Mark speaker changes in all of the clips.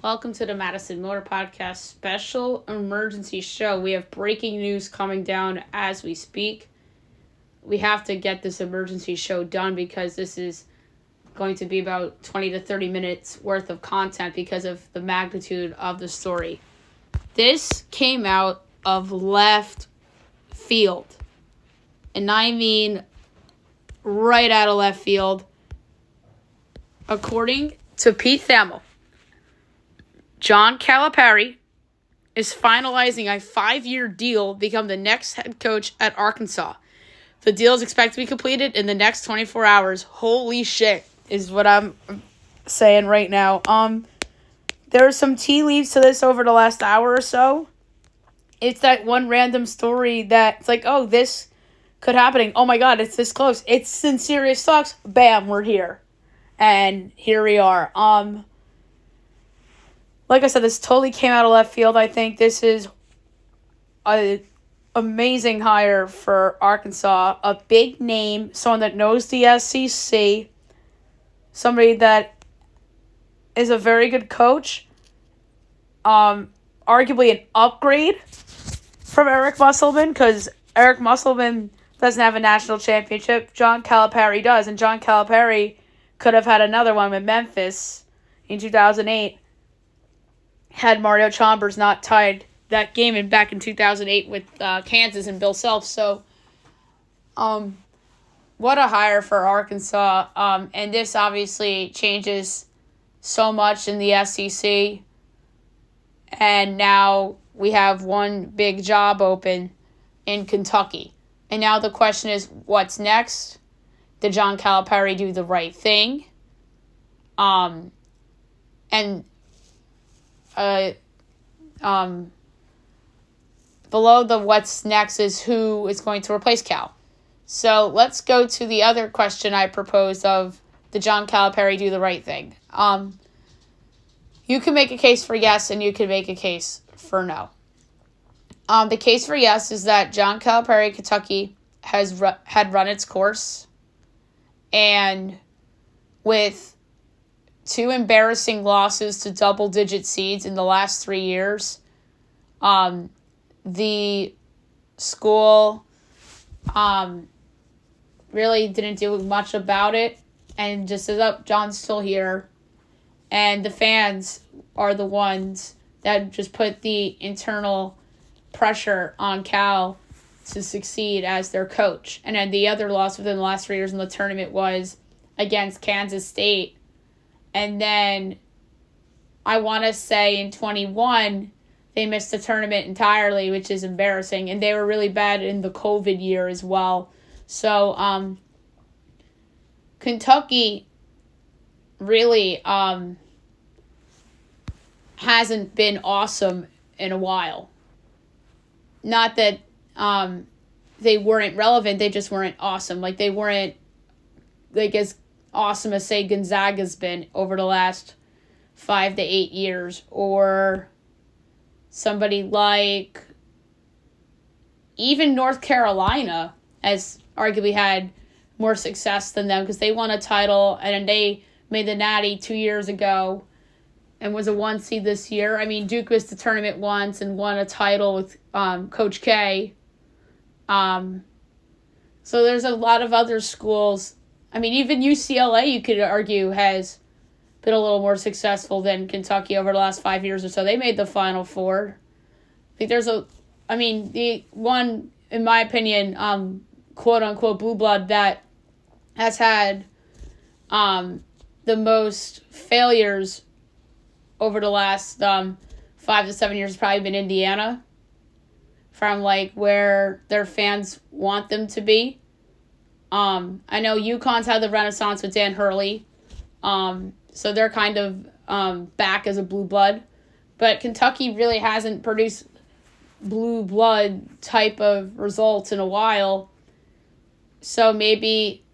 Speaker 1: Welcome to the Madison Motor Podcast special emergency show. We have breaking news coming down as we speak. We have to get this emergency show done because this is going to be about 20 to 30 minutes worth of content because of the magnitude of the story. This came out of left field. And I mean right out of left field. According to Pete Thamel, John Calipari is finalizing a 5-year deal to become the next head coach at Arkansas. The deal is expected to be completed in the next 24 hours. Holy shit, is what I'm saying right now. There are some tea leaves to this over the last hour or so. It's that one random story that it's like, oh, this could happen. Oh my god, it's this close. It's in serious talks. Bam, we're here. And here we are. Like I said, this totally came out of left field. I think this is an amazing hire for Arkansas. A big name, someone that knows the SEC, somebody that is a very good coach. Arguably an upgrade from Eric Musselman, because Eric Musselman doesn't have a national championship. John Calipari does, and John Calipari could have had another one with Memphis in 2008. Had Mario Chalmers not tied that game back in 2008 with Kansas and Bill Self. So, what a hire for Arkansas. And this obviously changes so much in the SEC. And now we have one big job open in Kentucky. And now the question is, what's next? Did John Calipari do the right thing? Below the what's next is who is going to replace Cal. So let's go to the other question I proposed of, did John Calipari do the right thing? You can make a case for yes, and you can make a case for no. The case for yes is that John Calipari, Kentucky, had run its course, and with 2 embarrassing losses to double-digit seeds in the last 3 years, the school really didn't do much about it, and just said, oh, John's still here. And the fans are the ones that just put the internal pressure on Cal to succeed as their coach. And then the other loss within the last 3 years in the tournament was against Kansas State. And then I want to say in 21, they missed the tournament entirely, which is embarrassing. And they were really bad in the COVID year as well. So Kentucky really hasn't been awesome in a while. Not that they weren't relevant, they just weren't awesome. Like, they weren't as awesome as, say, Gonzaga's been over the last 5 to 8 years, or somebody like even North Carolina has arguably had more success than them, because they won a title and they made the Natty 2 years ago and was a 1 seed this year. I mean, Duke missed the tournament once and won a title with Coach K. So there's a lot of other schools. I mean, even UCLA, you could argue, has been a little more successful than Kentucky over the last 5 years or so. They made the Final Four. Like, the one, in my opinion, quote-unquote blue blood that has had the most failures over the last 5 to 7 years has probably been Indiana, from, like, where their fans want them to be. I know UConn's had the renaissance with Dan Hurley, so they're kind of back as a blue blood. But Kentucky really hasn't produced blue blood type of results in a while. So maybe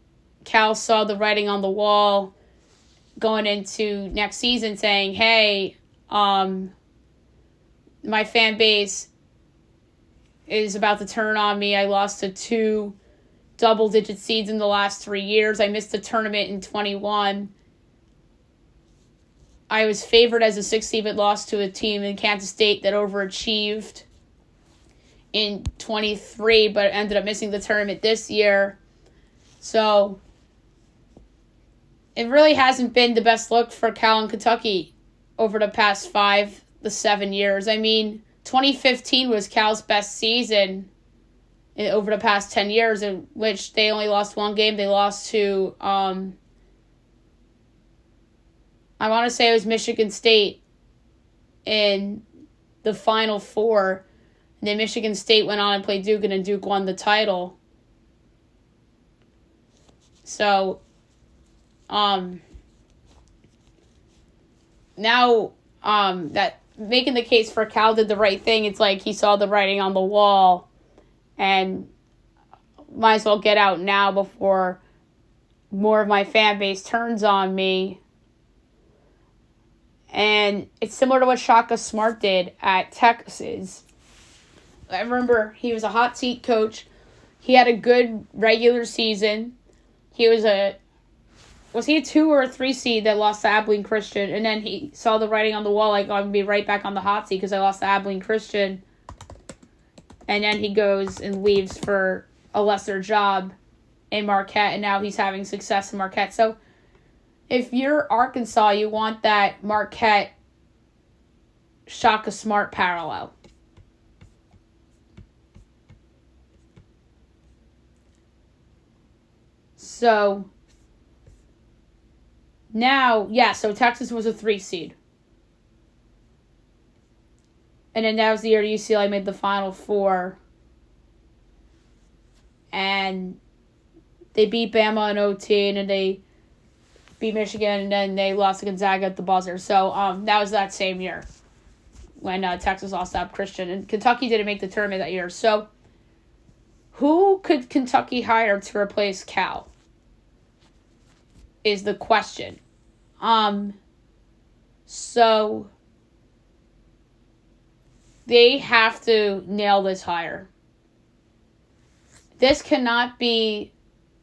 Speaker 1: Cal saw the writing on the wall going into next season, saying, hey, my fan base is about to turn on me. I lost to 2 double-digit seeds in the last 3 years. I missed the tournament in 21. I was favored as a 6 seed, but lost to a team in Kansas State that overachieved in 23, but ended up missing the tournament this year. So it really hasn't been the best look for Cal and Kentucky over the past 5 to 7 years. I mean, 2015 was Cal's best season over the past 10 years, in which they only lost one game. They lost to, I want to say it was Michigan State in the Final Four. And then Michigan State went on and played Duke, and then Duke won the title. So, now, that making the case for Cal did the right thing, it's like he saw the writing on the wall and might as well get out now before more of my fan base turns on me. And it's similar to what Shaka Smart did at Texas. I remember he was a hot seat coach. He had a good regular season. He was he a 2 or a 3 seed that lost to Abilene Christian? And then he saw the writing on the wall, like, I'm going to be right back on the hot seat because I lost to Abilene Christian. And then he goes and leaves for a lesser job in Marquette, and now he's having success in Marquette. So if you're Arkansas, you want that Marquette Shaka Smart parallel. So now, so Texas was a 3 seed. And then that was the year UCLA made the Final Four. And they beat Bama in OT, and then they beat Michigan, and then they lost to Gonzaga at the buzzer. So that was that same year when Texas lost to App Christian. And Kentucky didn't make the tournament that year. So who could Kentucky hire to replace Cal is the question. So they have to nail this hire. This cannot be,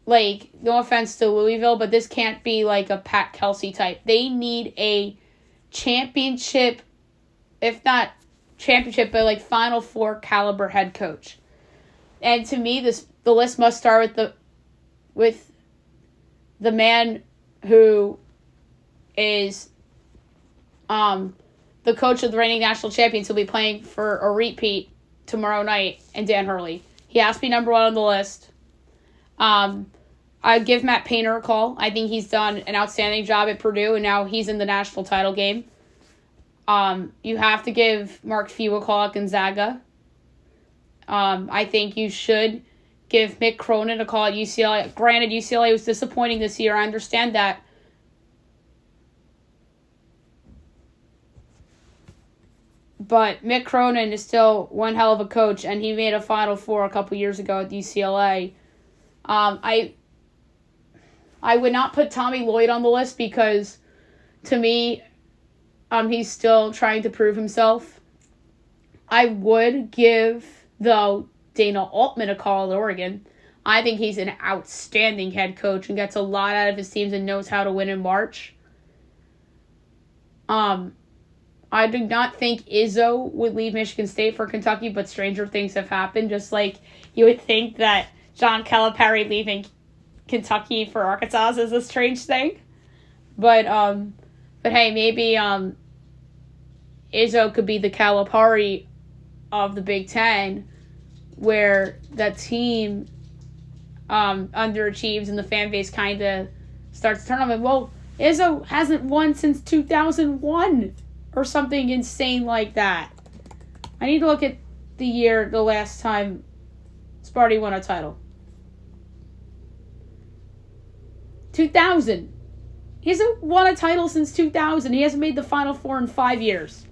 Speaker 1: like, no offense to Louisville, but this can't be like a Pat Kelsey type. They need a championship, if not championship, but like Final Four caliber head coach. And to me, the list must start with the man who is the coach of the reigning national champions who'll be playing for a repeat tomorrow night, and Dan Hurley. He has to be number 1 on the list. I give Matt Painter a call. I think he's done an outstanding job at Purdue, and now he's in the national title game. You have to give Mark Few a call at Gonzaga. I think you should give Mick Cronin a call at UCLA. Granted, UCLA was disappointing this year. I understand that. But Mick Cronin is still one hell of a coach, and he made a Final Four a couple years ago at UCLA. I would not put Tommy Lloyd on the list because, to me, he's still trying to prove himself. I would give, though, Dana Altman a call at Oregon. I think he's an outstanding head coach and gets a lot out of his teams and knows how to win in March. I do not think Izzo would leave Michigan State for Kentucky, but stranger things have happened. Just like you would think that John Calipari leaving Kentucky for Arkansas is a strange thing. But hey, maybe Izzo could be the Calipari of the Big Ten, where that team underachieves and the fan base kind of starts to turn on him. Well, Izzo hasn't won since 2001 or something insane like that. I need to look at the last time Sparty won a title. 2000. He hasn't won a title since 2000. He hasn't made the Final Four in 5 years.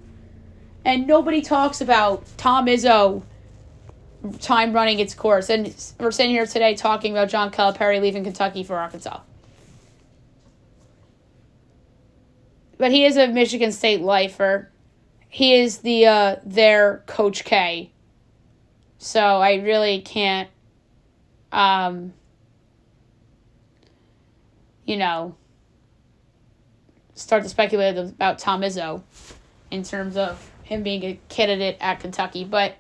Speaker 1: And nobody talks about Tom Izzo time running its course. And we're sitting here today talking about John Calipari leaving Kentucky for Arkansas. But he is a Michigan State lifer. He is their Coach K. So I really can't, start to speculate about Tom Izzo in terms of him being a candidate at Kentucky. But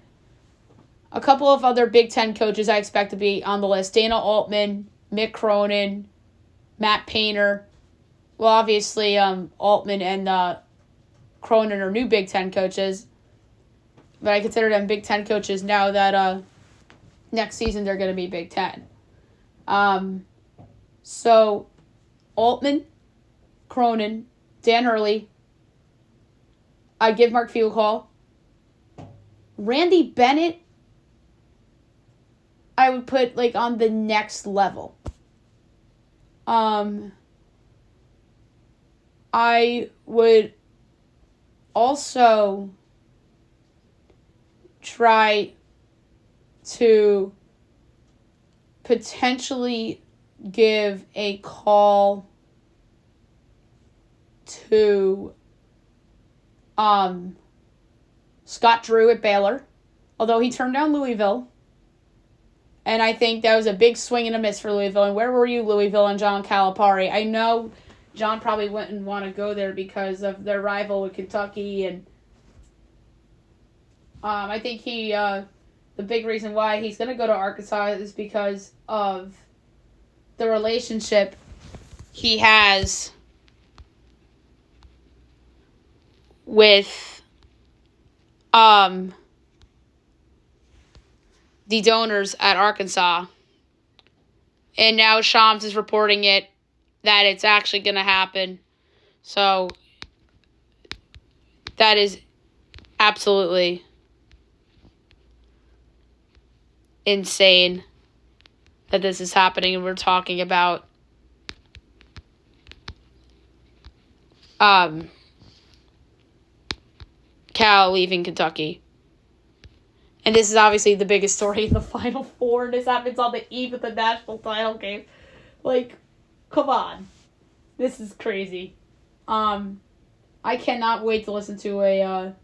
Speaker 1: a couple of other Big Ten coaches I expect to be on the list: Dana Altman, Mick Cronin, Matt Painter. Well, obviously, Altman and Cronin are new Big Ten coaches, but I consider them Big Ten coaches now that next season they're going to be Big Ten. So, Altman, Cronin, Dan Hurley. I give Mark Few a call. Randy Bennett, I would put on the next level. I would also try to potentially give a call to Scott Drew at Baylor, although he turned down Louisville. And I think that was a big swing and a miss for Louisville. And where were you, Louisville, and John Calipari? I know John probably wouldn't want to go there because of their rival with Kentucky. And I think the big reason why he's going to go to Arkansas is because of the relationship he has with the donors at Arkansas. And now Shams is reporting that it's actually going to happen. So that is absolutely insane that this is happening, and we're talking about Cal leaving Kentucky. And this is obviously the biggest story in the Final Four. This happens on the eve of the national title game. Come on. This is crazy. I cannot wait to listen to a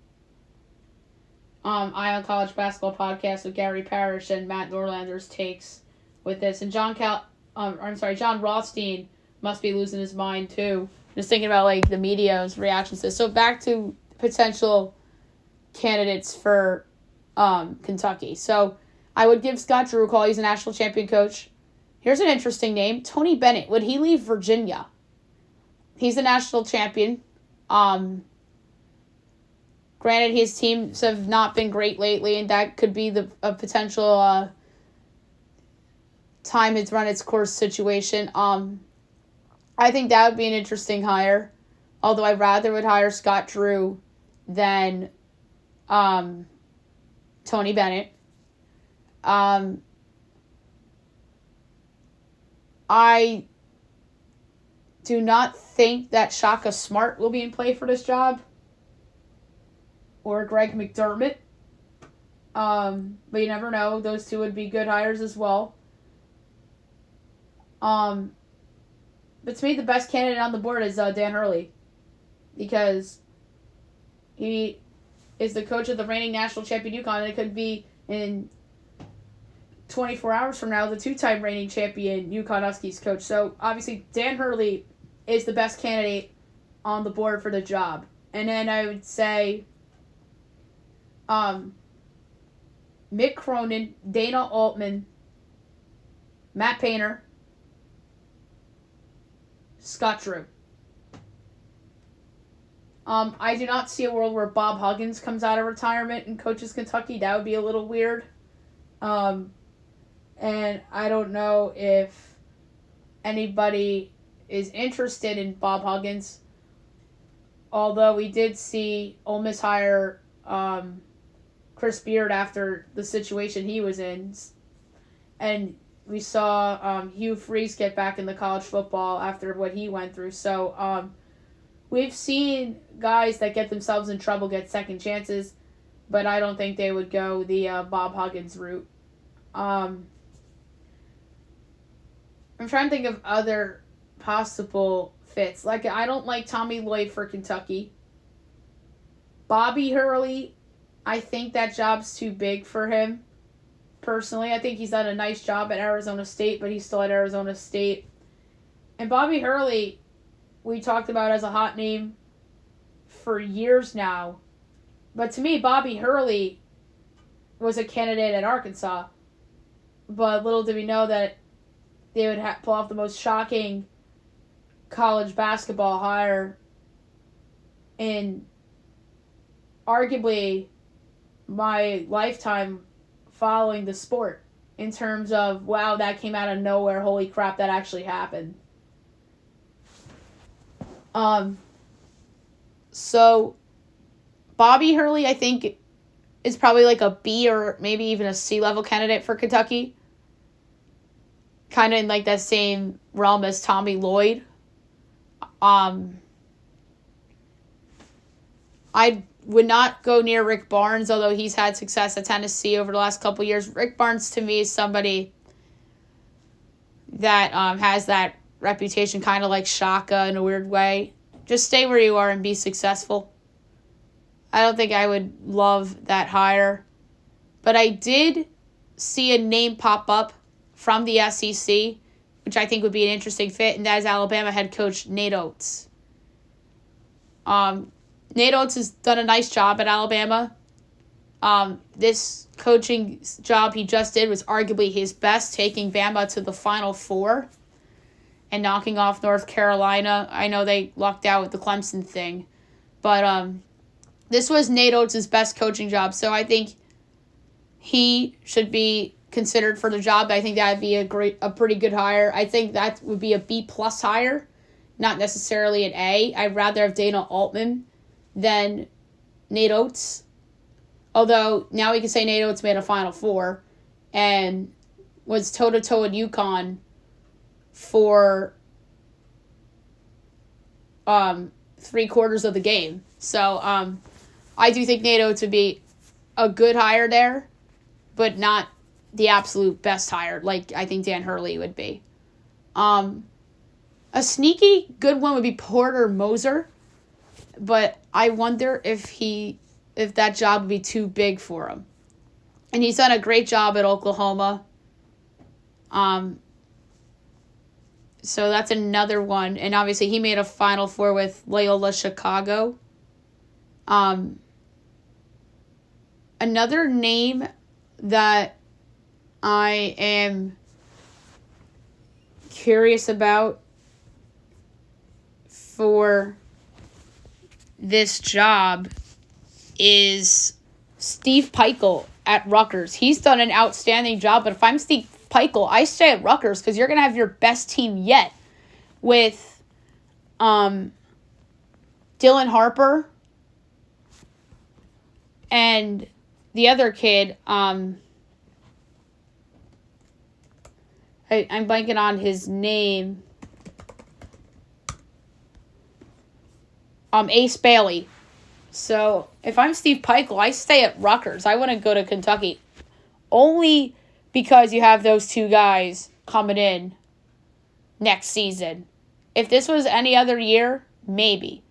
Speaker 1: Eye on College Basketball podcast with Gary Parrish and Matt Norlander's takes with this. And John Rothstein must be losing his mind too. Just thinking about the media's reactions to this. So back to potential candidates for Kentucky. So I would give Scott Drew a call. He's a national champion coach. Here's an interesting name. Tony Bennett. Would he leave Virginia? He's a national champion. Granted, his teams have not been great lately, and that could be a potential time it's run its course situation. I think that would be an interesting hire. Although I rather would hire Scott Drew than Tony Bennett. I do not think that Shaka Smart will be in play for this job. Or Greg McDermott. But you never know. Those two would be good hires as well. But to me, the best candidate on the board is Dan Hurley. Because he is the coach of the reigning national champion UConn, and it could be in 24 hours from now the two-time reigning champion UConn Huskies coach. So obviously Dan Hurley is the best candidate on the board for the job. And then I would say Mick Cronin, Dana Altman, Matt Painter, Scott Drew. I do not see a world where Bob Huggins comes out of retirement and coaches Kentucky. That would be a little weird. And I don't know if anybody is interested in Bob Huggins. Although we did see Ole Miss hire Chris Beard after the situation he was in. And we saw Hugh Freeze get back into college football after what he went through. So we've seen guys that get themselves in trouble get second chances, but I don't think they would go the Bob Huggins route. I'm trying to think of other possible fits. I don't like Tommy Lloyd for Kentucky. Bobby Hurley, I think that job's too big for him. Personally, I think he's done a nice job at Arizona State, but he's still at Arizona State. And Bobby Hurley, we talked about as a hot name for years now. But to me, Bobby Hurley was a candidate at Arkansas. But little did we know that they would pull off the most shocking college basketball hire in arguably my lifetime following the sport, in terms of, wow, that came out of nowhere, holy crap, that actually happened. So Bobby Hurley, I think, is probably like a B or maybe even a C level candidate for Kentucky. Kind of in like that same realm as Tommy Lloyd. I would not go near Rick Barnes, although he's had success at Tennessee over the last couple years. Rick Barnes, to me, is somebody that has that reputation, kind of like Shaka in a weird way. Just stay where you are and be successful. I don't think I would love that hire. But I did see a name pop up from the SEC, which I think would be an interesting fit, and that is Alabama head coach Nate Oates. Nate Oates has done a nice job at Alabama. This coaching job he just did was arguably his best, taking Bama to the Final Four and knocking off North Carolina. I know they lucked out with the Clemson thing, but this was Nate Oates' best coaching job, so I think he should be considered for the job. I think that would be a pretty good hire. I think that would be a B+ hire, not necessarily an A. I'd rather have Dana Altman than Nate Oates. Although, now we can say Nate Oates made a Final Four and was toe-to-toe at UConn for 3/4 of the game. So, I do think Nate Oates would be a good hire there, but not the absolute best hire like I think Dan Hurley would be. A sneaky good one would be Porter Moser, but I wonder if that job would be too big for him. And he's done a great job at Oklahoma. So that's another one. And obviously he made a Final Four with Loyola Chicago. Another name that I am curious about for this job is Steve Pikiell at Rutgers. He's done an outstanding job, but if I'm Steve Pikiell, I stay at Rutgers because you're going to have your best team yet with Dylan Harper and the other kid, I'm blanking on his name. Ace Bailey. So, if I'm Steve Pikiell, I stay at Rutgers. I wouldn't go to Kentucky. Only because you have those two guys coming in next season. If this was any other year, maybe.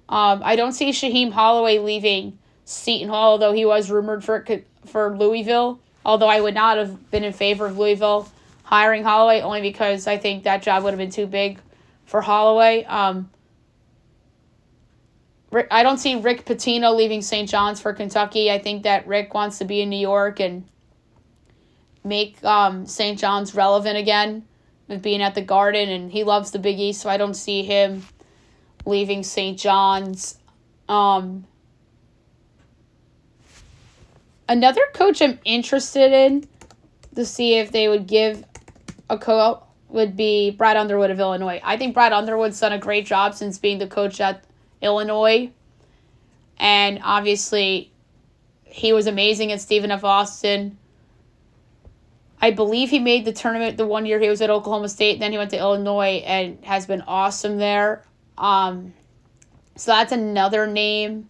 Speaker 1: I don't see Shaheem Holloway leaving Seton Hall, although he was rumored for Louisville. Although I would not have been in favor of Louisville hiring Holloway, only because I think that job would have been too big for Holloway. I don't see Rick Pitino leaving St. John's for Kentucky. I think that Rick wants to be in New York and make St. John's relevant again with being at the Garden, and he loves the Big East, so I don't see him leaving St. John's. Another coach I'm interested in to see if they would give a coach would be Brad Underwood of Illinois. I think Brad Underwood's done a great job since being the coach at Illinois, and obviously he was amazing at Stephen F. Austin. I believe he made the tournament the one year he was at Oklahoma State, then he went to Illinois and has been awesome there. So that's another name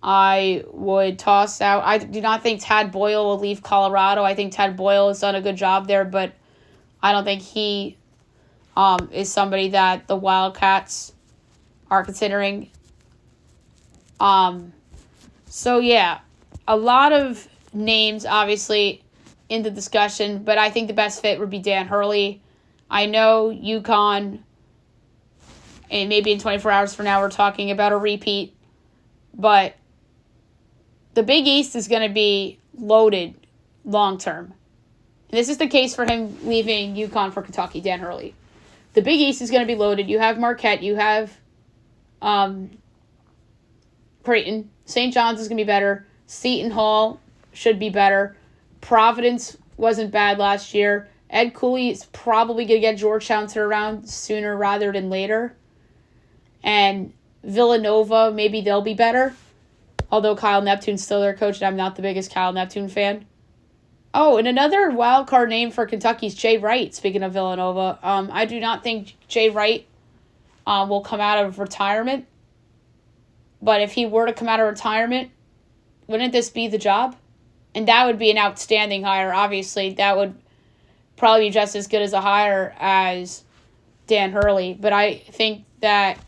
Speaker 1: I would toss out. I do not think Tad Boyle will leave Colorado. I think Tad Boyle has done a good job there, but I don't think he is somebody that the Wildcats are considering. So yeah, a lot of names obviously in the discussion, but I think the best fit would be Dan Hurley. I know UConn and maybe in 24 hours from now we're talking about a repeat. But the Big East is going to be loaded long term. And this is the case for him leaving UConn for Kentucky, Dan Hurley. The Big East is going to be loaded. You have Marquette. You have Creighton. St. John's is going to be better. Seton Hall should be better. Providence wasn't bad last year. Ed Cooley is probably going to get Georgetown turned around sooner rather than later. And Villanova, maybe they'll be better. Although Kyle Neptune's still their coach, and I'm not the biggest Kyle Neptune fan. Oh, and another wild card name for Kentucky is Jay Wright, speaking of Villanova. I do not think Jay Wright will come out of retirement. But if he were to come out of retirement, wouldn't this be the job? And that would be an outstanding hire. Obviously, that would probably be just as good as a hire as Dan Hurley. But I think that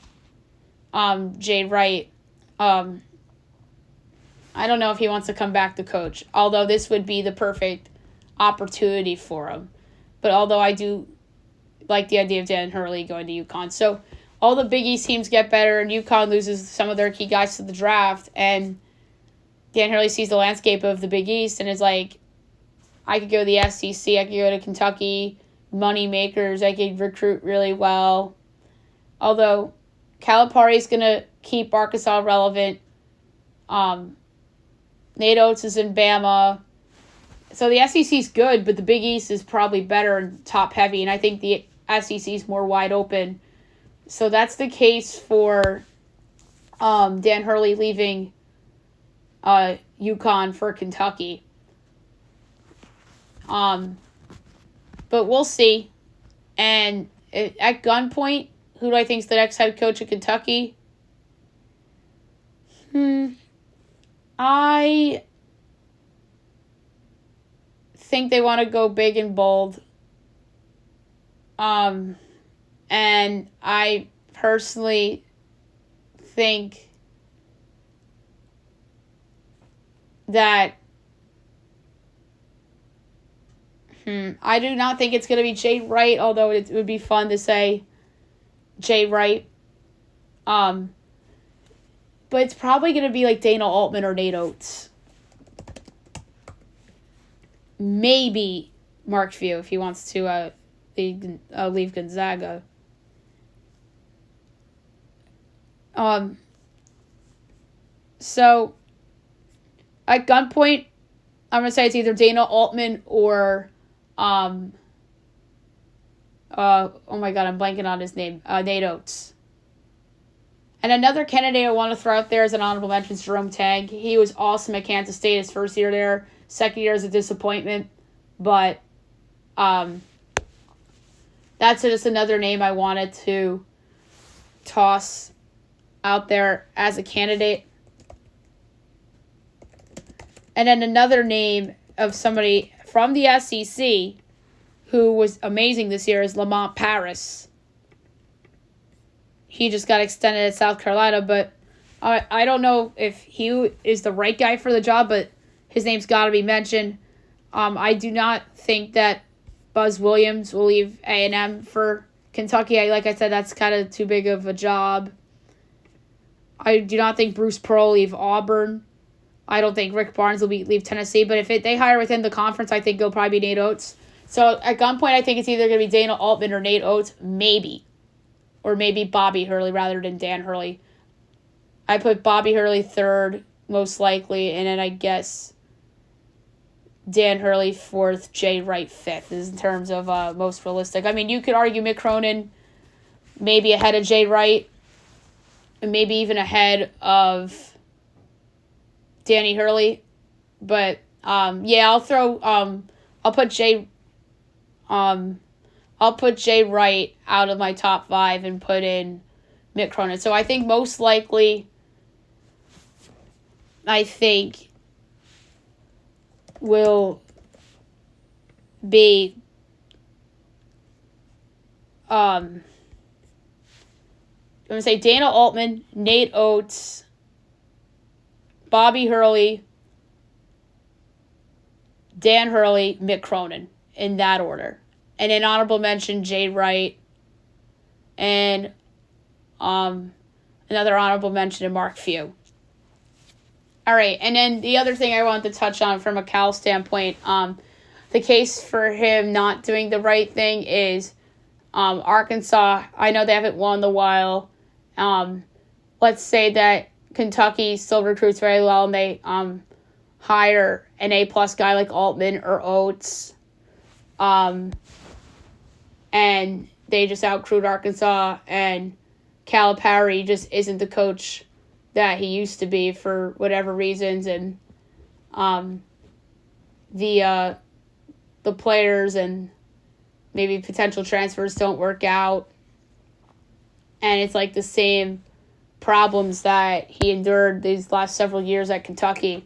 Speaker 1: Jay Wright, I don't know if he wants to come back to coach, although this would be the perfect opportunity for him. But although I do like the idea of Dan Hurley going to UConn. So all the Big East teams get better, and UConn loses some of their key guys to the draft, and Dan Hurley sees the landscape of the Big East and is like, I could go to the SEC, I could go to Kentucky, money makers, I could recruit really well. Although Calipari is going to keep Arkansas relevant. Nate Oates is in Bama. So the SEC is good, but the Big East is probably better and top heavy, and I think the SEC is more wide open. So that's the case for Dan Hurley leaving UConn for Kentucky. But we'll see. And at gunpoint, who do I think is the next head coach of Kentucky? I think they want to go big and bold. And I personally think that I do not think it's going to be Jay Wright, although it would be fun to say Jay Wright. But it's probably going to be like Dana Altman or Nate Oates. Maybe Mark Few if he wants to leave Gonzaga. So at gunpoint, I'm going to say it's either Dana Altman or oh my God, I'm blanking on his name. Nate Oates. And another candidate I want to throw out there as an honorable mention is Jerome Tang. He was awesome at Kansas State his first year there. Second year is a disappointment. But that's just another name I wanted to toss out there as a candidate. And then another name of somebody from the SEC who was amazing this year is Lamont Paris. He just got extended at South Carolina, but I don't know if he is the right guy for the job, but his name's got to be mentioned. I do not think that Buzz Williams will leave A&M for Kentucky. Like I said, that's kind of too big of a job. I do not think Bruce Pearl will leave Auburn. I don't think Rick Barnes will leave Tennessee, but if they hire within the conference, I think it'll probably be Nate Oates. So at gunpoint, I think it's either going to be Dana Altman or Nate Oates, maybe. Or maybe Bobby Hurley rather than Dan Hurley. I put Bobby Hurley third, most likely, and then I guess Dan Hurley fourth, Jay Wright fifth, is in terms of most realistic. I mean, you could argue Mick Cronin maybe ahead of Jay Wright, and maybe even ahead of Danny Hurley, but I'll put Jay Wright out of my top five and put in Mick Cronin. So I think most likely, will be I'm going to say Dana Altman, Nate Oates, Bobby Hurley, Dan Hurley, Mick Cronin, in that order. And an honorable mention, Jay Wright. And Another honorable mention to Mark Few. All right, and then the other thing I wanted to touch on from a Cal standpoint, the case for him not doing the right thing is Arkansas. I know they haven't won in a while. Let's say that Kentucky still recruits very well and they hire an A-plus guy like Altman or Oates. And they just out-recruit Arkansas, and Calipari just isn't the coach that he used to be for whatever reasons, and the players and maybe potential transfers don't work out, and it's like the same problems that he endured these last several years at Kentucky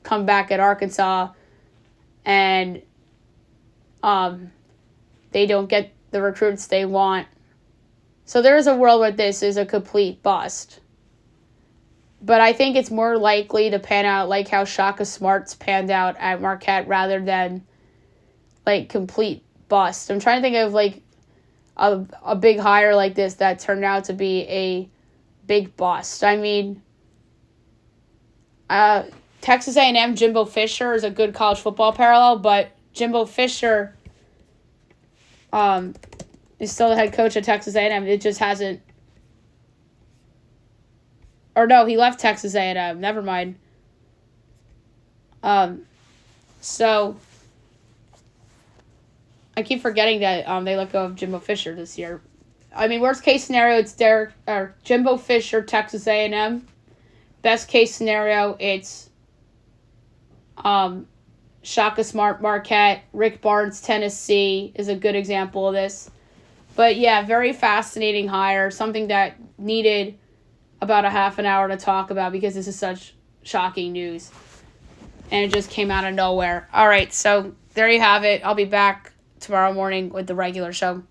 Speaker 1: come back at Arkansas, and they don't get the recruits they want. So there is a world where this is a complete bust. But I think it's more likely to pan out like how Shaka Smart's panned out at Marquette rather than like complete bust. I'm trying to think of like a big hire like this that turned out to be a big bust. I mean, Texas A&M Jimbo Fisher is a good college football parallel, but Jimbo Fisher is still the head coach at Texas A&M. It just hasn't. Or no, he left Texas A&M. Never mind. So I keep forgetting that they let go of Jimbo Fisher this year. I mean, worst case scenario, it's Jimbo Fisher, Texas A&M. Best case scenario, it's Shaka Smart, Marquette. Rick Barnes, Tennessee is a good example of this. But yeah, very fascinating hire. Something that needed about a half an hour to talk about because this is such shocking news. And it just came out of nowhere. All right, so there you have it. I'll be back tomorrow morning with the regular show.